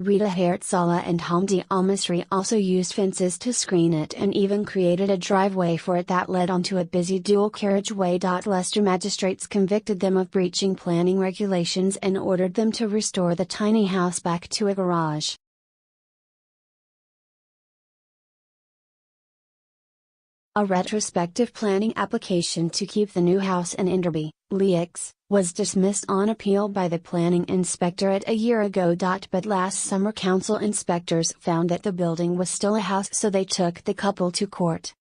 Reeta Herzallah and Hamdi Almasri also used fences to screen it and even created a driveway for it that led onto a busy dual carriageway. Leicester magistrates convicted them of breaching planning regulations and ordered them to restore the tiny house back to a garage. A retrospective planning application to keep the new house in Enderby, Leics, was dismissed on appeal by the Planning Inspectorate a year ago. But last summer council inspectors found that the building was still a house, so they took the couple to court.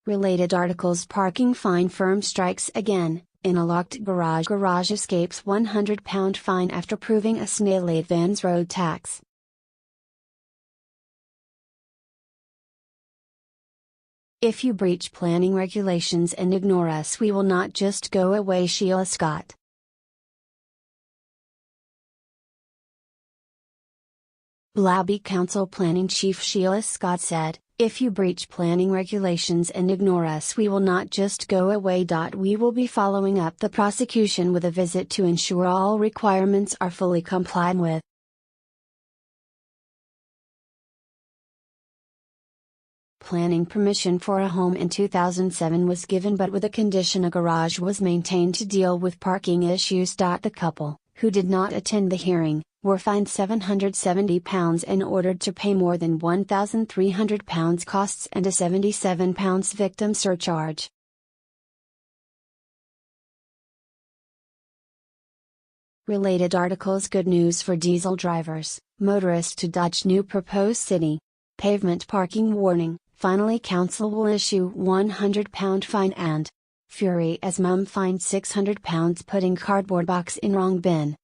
Related articles: Parking fine firm strikes again, in a locked garage. Garage escapes £100 fine after proving a snail ate van's road tax. If you breach planning regulations and ignore us, we will not just go away. Sheila Scott. Blaby Council Planning Chief Sheila Scott said, "If you breach planning regulations and ignore us, we will not just go away. We will be following up the prosecution with a visit to ensure all requirements are fully complied with." Planning permission for a home in 2007 was given, but with a condition: a garage was maintained to deal with parking issues. The couple, who did not attend the hearing, were fined £770 and ordered to pay more than £1,300 costs and a £77 victim surcharge. Related articles: Good news for diesel drivers, motorists to dodge new proposed city pavement parking warning. Finally, council will issue £100 fine. And fury as mum fined £600 putting cardboard box in wrong bin.